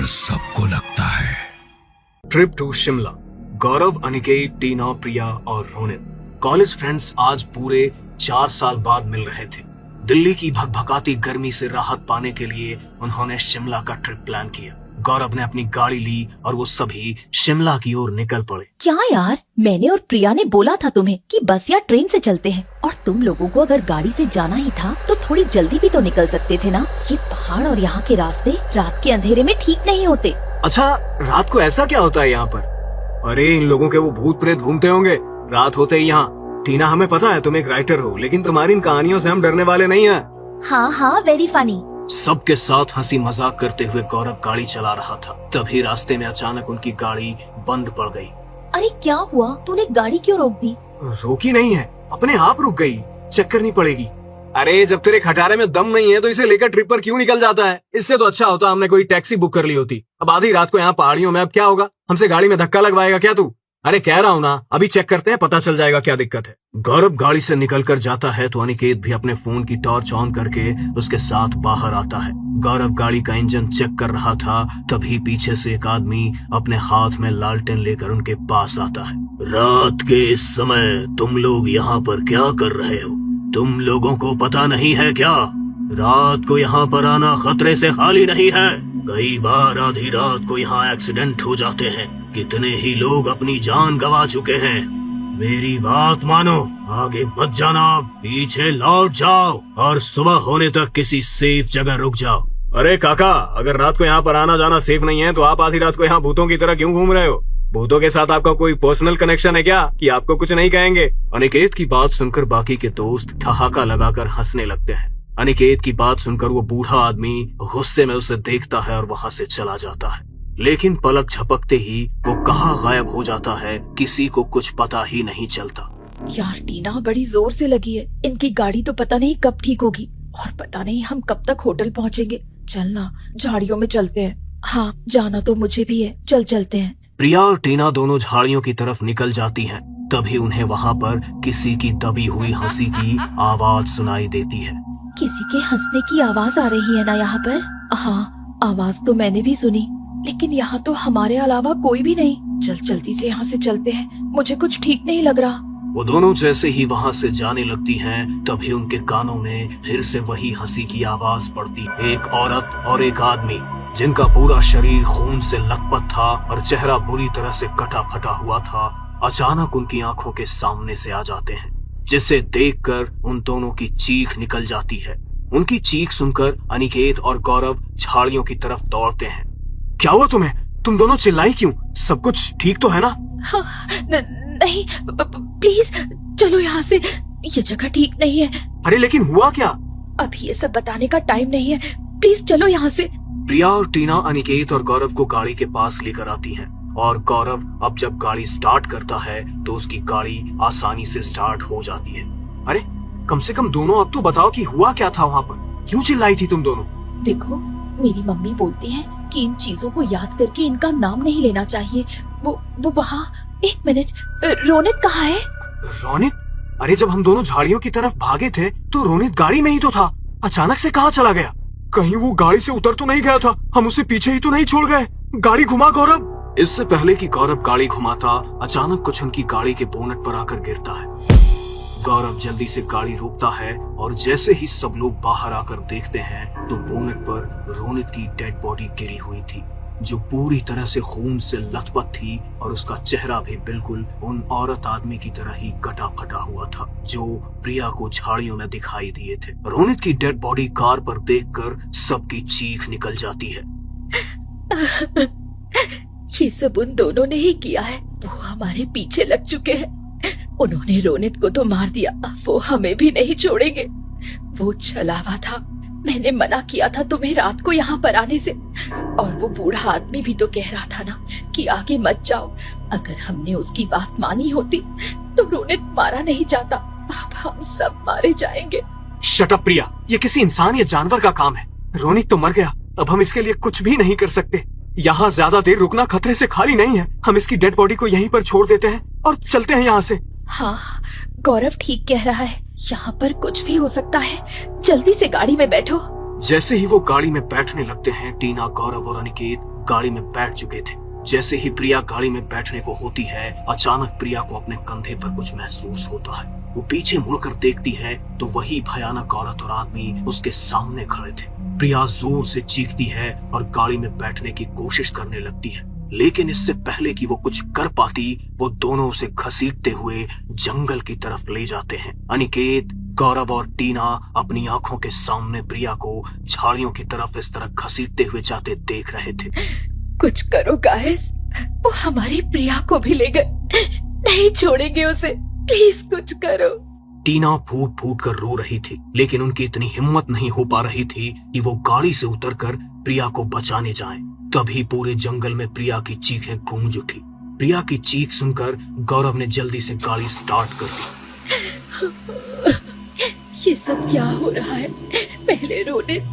डर सबको लगता है। Trip to Shimla. गौरव, अनिकेत, टीना, प्रिया और रोनित कॉलेज फ्रेंड्स आज पूरे 4 साल बाद मिल रहे थे। दिल्ली की भगभगाती गर्मी से राहत पाने के लिए उन्होंने शिमला का ट्रिप प्लान किया। गौरव ने अपनी गाड़ी ली और वो सभी शिमला की ओर निकल पड़े। क्या यार, मैंने और प्रिया ने बोला था तुम्हें कि बस या ट्रेन से चलते हैं, और तुम लोगों को अगर गाड़ी से जाना ही था तो थोड़ी जल्दी भी तो निकल सकते थे ना। ये पहाड़ और यहाँ के रास्ते रात के अंधेरे में ठीक नहीं होते। अच्छा, रात को ऐसा क्या होता है यहाँ पर? अरे इन लोगों के वो भूत प्रेत घूमते होंगे रात होते ही यहाँ। टीना, हमें पता है तुम एक राइटर हो, लेकिन तुम्हारी इन कहानियों से हम डरने वाले नहीं हैं। हाँ हाँ, वेरी फनी। सबके साथ हंसी मजाक करते हुए गौरव गाड़ी चला रहा था। तभी रास्ते में अचानक उनकी गाड़ी बंद पड़ गई। अरे क्या हुआ? तूने गाड़ी क्यों रोक दी? रोकी नहीं है, अपने आप रुक गई। चेक करनी पड़ेगी। अरे जब तेरे खटारे में दम नहीं है तो इसे लेकर ट्रिप पर क्यों निकल जाता है? इससे तो अच्छा होता हमने कोई टैक्सी बुक कर ली होती। अब आधी रात को यहाँ पहाड़ियों में अब क्या होगा? हमसे गाड़ी में धक्का लगवाएगा क्या तू? अरे कह रहा हूँ ना, अभी चेक करते हैं, पता चल जाएगा क्या दिक्कत है। गौरव गाड़ी से निकलकर जाता है तो अनिकेत भी अपने फोन की टॉर्च ऑन करके उसके साथ बाहर आता है। गौरव गाड़ी का इंजन चेक कर रहा था, तभी पीछे से एक आदमी अपने हाथ में लालटेन लेकर उनके पास आता है। रात के इस समय तुम लोग यहाँ पर क्या कर रहे हो? तुम लोगों को पता नहीं है क्या? रात को यहाँ पर आना खतरे से खाली नहीं है। कई बार आधी रात को यहाँ एक्सीडेंट हो जाते हैं। कितने ही लोग अपनी जान गंवा चुके हैं। मेरी बात मानो, आगे मत जाना, पीछे लौट जाओ और सुबह होने तक किसी सेफ जगह रुक जाओ। अरे काका, अगर रात को यहाँ पर आना जाना सेफ नहीं है तो आप आधी रात को यहाँ भूतों की तरह क्यों घूम रहे हो? भूतों के साथ आपका कोई पर्सनल कनेक्शन है क्या कि आपको कुछ नहीं कहेंगे? अनिकेत की बात सुनकर बाकी के दोस्त ठहाका लगाकर हंसने लगते हैं। अनिकेत की बात सुनकर वो बूढ़ा आदमी गुस्से में उसे देखता है और वहाँ से चला जाता है। लेकिन पलक झपकते ही वो कहाँ गायब हो जाता है, किसी को कुछ पता ही नहीं चलता। यार टीना, बड़ी जोर से लगी है। इनकी गाड़ी तो पता नहीं कब ठीक होगी, और पता नहीं हम कब तक होटल पहुँचेंगे। चलना, झाड़ियों में चलते हैं। हाँ, जाना तो मुझे भी है, चलते हैं। प्रिया और टीना दोनों झाड़ियों की तरफ निकल जाती हैं। तभी उन्हें वहाँ पर किसी की दबी हुई हंसी की आवाज सुनाई देती है। किसी के हंसने की आवाज आ रही है ना यहाँ पर? हाँ, आवाज तो मैंने भी सुनी, लेकिन यहाँ तो हमारे अलावा कोई भी नहीं। जल्दी से यहाँ से चलते हैं, मुझे कुछ ठीक नहीं लग रहा। वो दोनों जैसे ही वहाँ से जाने लगती हैं, तभी उनके कानों में फिर से वही हंसी की आवाज पड़ती। एक औरत और एक आदमी, जिनका पूरा शरीर खून से लथपथ था और चेहरा बुरी तरह से कटा फटा हुआ था, अचानक उनकी आंखों के सामने से आ जाते हैं, जिसे देखकर उन दोनों की चीख निकल जाती है। उनकी चीख सुनकर अनिकेत और गौरव झाड़ियों की तरफ दौड़ते हैं। क्या हुआ तुम्हें? तुम दोनों चिल्लाई क्यों? सब कुछ ठीक तो है ना? हाँ, नहीं, प्लीज चलो यहाँ से, ये जगह ठीक नहीं है। अरे लेकिन हुआ क्या? अभी ये सब बताने का टाइम नहीं है, प्लीज चलो यहाँ से। प्रिया और टीना अनिकेत और गौरव को गाड़ी के पास लेकर आती हैं, और गौरव अब जब गाड़ी स्टार्ट करता है तो उसकी गाड़ी आसानी से स्टार्ट हो जाती है। अरे कम से कम दोनों अब तो बताओ कि हुआ क्या था वहाँ पर? क्यों चिल्लाई थी तुम दोनों? देखो, मेरी मम्मी बोलती है कि इन चीजों को याद करके इनका नाम नहीं लेना चाहिए। वो वहाँ, एक मिनट, रोनित कहाँ है? रोनित? अरे जब हम दोनों झाड़ियों की तरफ भागे थे तो रोनित गाड़ी में ही तो था। अचानक से कहाँ चला गया? कहीं वो गाड़ी से उतर तो नहीं गया था? हम उसे पीछे ही तो नहीं छोड़ गए? गाड़ी घुमा गौरव। इससे पहले कि गौरव गाड़ी घुमाता, अचानक कुछ उनकी गाड़ी के बोनट पर आकर गिरता है। गौरव जल्दी से गाड़ी रोकता है और जैसे ही सब लोग बाहर आकर देखते हैं तो बोनट पर रोनित की डेड बॉडी गिरी हुई थी, जो पूरी तरह से खून से लथपथ थी, और उसका चेहरा भी बिल्कुल उन औरत आदमी की तरह ही कटा फटा हुआ था जो प्रिया को झाड़ियों में दिखाई दिए थे। रोनित की डेड बॉडी कार पर देखकर सबकी चीख निकल जाती है। ये सब उन दोनों ने ही किया है। वो हमारे पीछे लग चुके हैं। उन्होंने रोनित को तो मार दिया, वो हमें भी नहीं छोड़ेंगे। वो छलावा था, मैंने मना किया था तुम्हें रात को यहाँ पर आने से, और वो बूढ़ा आदमी भी तो कह रहा था ना कि आगे मत जाओ। अगर हमने उसकी बात मानी होती तो रोनित मारा नहीं जाता। अब हम सब मारे जाएंगे। शट अप प्रिया, ये किसी इंसान या जानवर का काम है। रोनित तो मर गया, अब हम इसके लिए कुछ भी नहीं कर सकते। यहाँ ज्यादा देर रुकना खतरे से खाली नहीं है। हम इसकी डेड बॉडी को यहीं पर छोड़ देते हैं और चलते हैं यहाँ से। हाँ, गौरव ठीक कह रहा है, यहाँ पर कुछ भी हो सकता है। जल्दी से गाड़ी में बैठो। जैसे ही वो गाड़ी में बैठने लगते हैं, टीना, गौरव और अनिकेत गाड़ी में बैठ चुके थे। जैसे ही प्रिया गाड़ी में बैठने को होती है, अचानक प्रिया को अपने कंधे पर कुछ महसूस होता है। वो पीछे मुड़कर देखती है तो वही भयानक औरत और आदमी उसके सामने खड़े थे। प्रिया जोर से चीखती है और गाड़ी में बैठने की कोशिश करने लगती है, लेकिन इससे पहले कि वो कुछ कर पाती, वो दोनों उसे घसीटते हुए जंगल की तरफ ले जाते हैं। अनिकेत, गौरव और टीना अपनी आंखों के सामने प्रिया को झाड़ियों की तरफ इस तरह घसीटते हुए जाते देख रहे थे। कुछ करो गाइस, वो हमारी प्रिया को भी ले गए, नहीं छोड़ेंगे उसे, प्लीज कुछ करो। टीना फूट फूट कर रो रही थी, लेकिन उनकी इतनी हिम्मत नहीं हो पा रही थी कि वो गाड़ी से उतरकर प्रिया को बचाने जाएं। तभी पूरे जंगल में प्रिया की चीखें गूंज उठी। प्रिया की चीख सुनकर गौरव ने जल्दी से गाड़ी स्टार्ट कर दी। ये सब क्या हो रहा है? पहले रोनित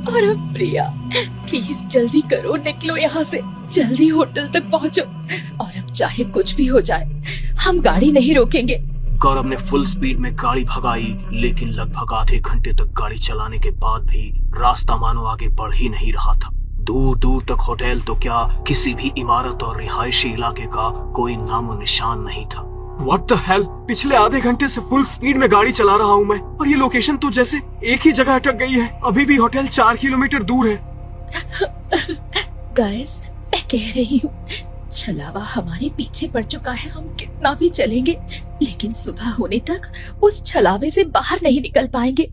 और अब प्रिया, प्लीज जल्दी करो, निकलो यहाँ से, जल्दी होटल तक पहुँचो, और अब चाहे कुछ भी हो जाए हम गाड़ी नहीं रोकेंगे। गौरव ने फुल स्पीड में गाड़ी भगाई, लेकिन लगभग आधे घंटे तक गाड़ी चलाने के बाद भी रास्ता मानो आगे बढ़ ही नहीं रहा था। दूर दूर तक होटल तो क्या, किसी भी इमारत और रिहायशी इलाके का कोई नामो निशान नहीं था। What the hell? पिछले आधे घंटे से फुल स्पीड में गाड़ी चला रहा हूँ मैं, और ये लोकेशन तो जैसे एक ही जगह अटक गई है। अभी भी होटल 4 किलोमीटर दूर है। गाइस, मैं कह रही हूँ, छलावा हमारे पीछे पड़ चुका है। हम कितना भी चलेंगे, लेकिन सुबह होने तक उस छलावे से बाहर नहीं निकल पाएंगे।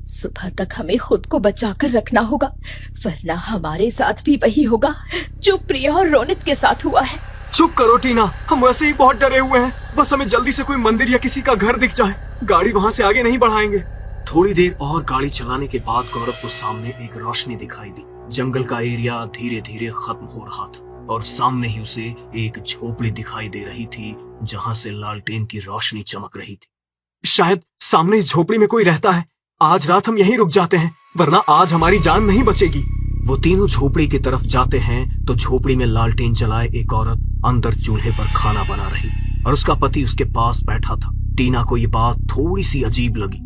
सुबह तक हमें खुद को बचाकर रखना होगा, वरना हमारे साथ भी वही होगा जो प्रिया और रोनित के साथ हुआ है। चुप करो टीना, हम वैसे ही बहुत डरे हुए हैं। बस हमें जल्दी से कोई मंदिर या किसी का घर दिख जाए, गाड़ी वहाँ से आगे नहीं बढ़ाएंगे। थोड़ी देर और गाड़ी चलाने के बाद गौरव को सामने एक रोशनी दिखाई दी। जंगल का एरिया धीरे धीरे खत्म हो रहा था और सामने ही उसे एक झोपड़ी दिखाई दे रही थी, जहाँ से लालटेन की रोशनी चमक रही थी। शायद सामने इस झोपड़ी में कोई रहता है। आज रात हम यहीं रुक जाते हैं, वरना आज हमारी जान नहीं बचेगी। वो तीनों झोपड़ी की तरफ जाते हैं तो झोपड़ी में लालटेन जलाए एक औरत अंदर चूल्हे पर खाना बना रही और उसका पति उसके पास बैठा था। टीना को ये बात थोड़ी सी अजीब लगी।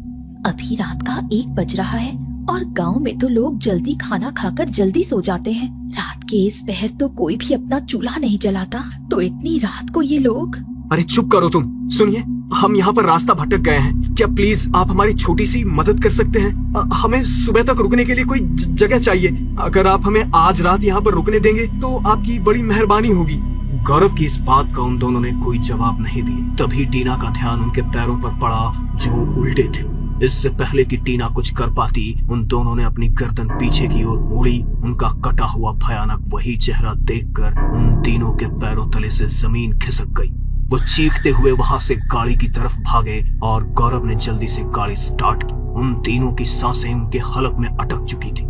अभी रात का 1 बज रहा है और गांव में तो लोग जल्दी खाना खाकर जल्दी सो जाते हैं। रात के इस पहर तो कोई भी अपना चूल्हा नहीं जलाता, तो इतनी रात को ये लोग। अरे चुप करो तुम। सुनिए, हम यहाँ पर रास्ता भटक गए हैं, क्या प्लीज आप हमारी छोटी सी मदद कर सकते हैं? हमें सुबह तक रुकने के लिए कोई जगह चाहिए। अगर आप हमें आज रात यहाँ पर रुकने देंगे तो आपकी बड़ी मेहरबानी होगी। गौरव की इस बात का उन दोनों ने कोई जवाब नहीं दिया। तभी टीना का ध्यान उनके पैरों पर पड़ा जो उल्टे थे। इससे पहले कि टीना कुछ कर पाती, उन दोनों ने अपनी गर्दन पीछे की ओर मोड़ी। उनका कटा हुआ भयानक वही चेहरा देखकर उन तीनों के पैरों तले से जमीन खिसक गई। वो चीखते हुए वहां से गाड़ी की तरफ भागे और गौरव ने जल्दी से गाड़ी स्टार्ट की। उन तीनों की सांसें उनके हलक में अटक चुकी थी।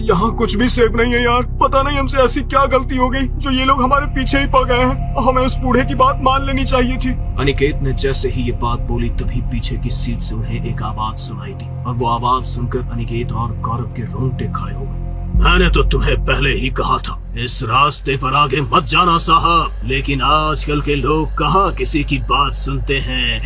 यहाँ कुछ भी सेफ नहीं है यार, पता नहीं हमसे ऐसी क्या गलती हो गई जो ये लोग हमारे पीछे ही पड़ गए हैं। हमें उस बूढ़े की बात मान लेनी चाहिए थी। अनिकेत ने जैसे ही ये बात बोली, तभी पीछे की सीट से उन्हें एक आवाज सुनाई दी और वो आवाज सुनकर अनिकेत और गौरव के रोंगटे खड़े हो गए। मैंने तो तुम्हें पहले ही कहा था इस रास्ते पर आगे मत जाना साहब, लेकिन आजकल के लोग कहाँ किसी की बात सुनते हैं।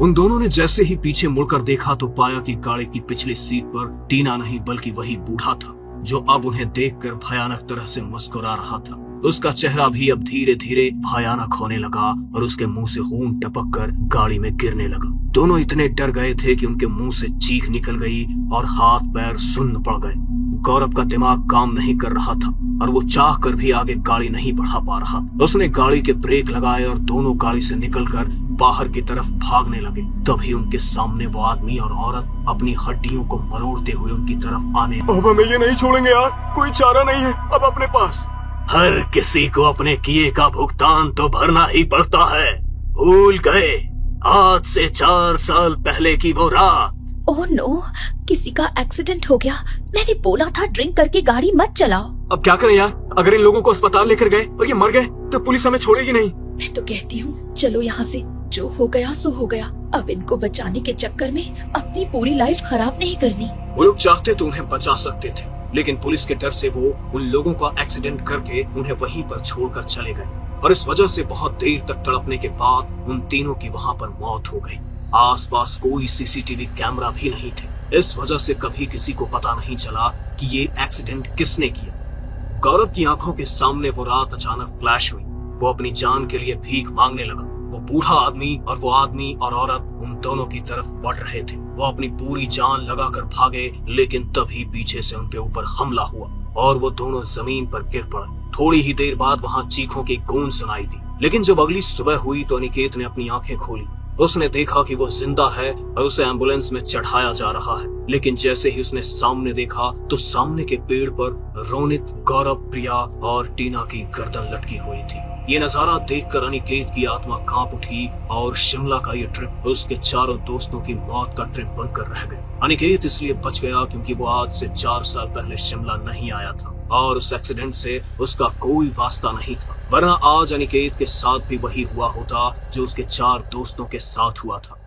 उन दोनों ने जैसे ही पीछे मुड़कर देखा तो पाया कि गाड़ी की पिछली सीट पर टीना नहीं बल्कि वही बूढ़ा था, जो अब उन्हें देखकर भयानक तरह से मुस्कुरा रहा था। उसका चेहरा भी अब धीरे धीरे भयानक होने लगा और उसके मुंह से खून टपक कर गाड़ी में गिरने लगा। दोनों इतने डर गए थे कि उनके मुंह से चीख निकल गई और हाथ पैर सुन्न पड़ गए। गौरव का दिमाग काम नहीं कर रहा था और वो चाह कर भी आगे गाड़ी नहीं बढ़ा पा रहा। उसने गाड़ी के ब्रेक लगाए और दोनों गाड़ी से निकलकर बाहर की तरफ भागने लगे। तभी उनके सामने वो आदमी और औरत अपनी हड्डियों को मरोड़ते हुए उनकी तरफ आने। अब हमें ये नहीं छोड़ेंगे यार, कोई चारा नहीं है अब अपने पास। हर किसी को अपने किए का भुगतान तो भरना ही पड़ता है। भूल गए आज से 4 साल पहले की वो रात। ओह नो, किसी का एक्सीडेंट हो गया। मैंने बोला था ड्रिंक करके गाड़ी मत चलाओ। अब क्या करें यार, अगर इन लोगों को अस्पताल लेकर गए और ये मर गए तो पुलिस हमें छोड़ेगी नहीं। मैं तो कहती हूँ चलो यहाँ से, जो हो गया सो हो गया। अब इनको बचाने के चक्कर में अपनी पूरी लाइफ खराब नहीं करनी। वो लोग चाहते तो उन्हें बचा सकते थे, लेकिन पुलिस के डर से वो उन लोगों का एक्सीडेंट करके उन्हें वहीं पर छोड़कर चले गए और इस वजह से बहुत देर तक तड़पने के बाद उन तीनों की वहाँ पर मौत हो गई। आसपास कोई सीसीटीवी कैमरा भी नहीं थे। इस वजह से कभी किसी को पता नहीं चला कि ये एक्सीडेंट किसने किया। गौरव की आंखों के सामने वो रात अचानक फ्लैश हुई। वो अपनी जान के लिए भीख मांगने लगा। वो बूढ़ा आदमी और वो आदमी और औरत उन दोनों की तरफ बढ़ रहे थे। वो अपनी पूरी जान लगाकर भागे, लेकिन तभी पीछे से उनके ऊपर हमला हुआ और वो दोनों जमीन पर गिर पड़े। थोड़ी ही देर बाद वहां चीखों की गूंज सुनाई दी, लेकिन जब अगली सुबह हुई तो अनिकेत ने अपनी आंखें खोली। उसने देखा कि वो जिंदा है और उसे एम्बुलेंस में चढ़ाया जा रहा है। लेकिन जैसे ही उसने सामने देखा तो सामने के पेड़ पर रोनित, गौरव, प्रिया और टीना की गर्दन लटकी हुई थी। ये नजारा देखकर अनिकेत की आत्मा कांप उठी और शिमला का ये ट्रिप उसके चारों दोस्तों की मौत का ट्रिप बनकर रह गया। अनिकेत इसलिए बच गया क्योंकि वो आज से 4 साल पहले शिमला नहीं आया था और उस एक्सीडेंट से उसका कोई वास्ता नहीं था, वरना आज अनिकेत के साथ भी वही हुआ होता जो उसके 4 दोस्तों के साथ हुआ था।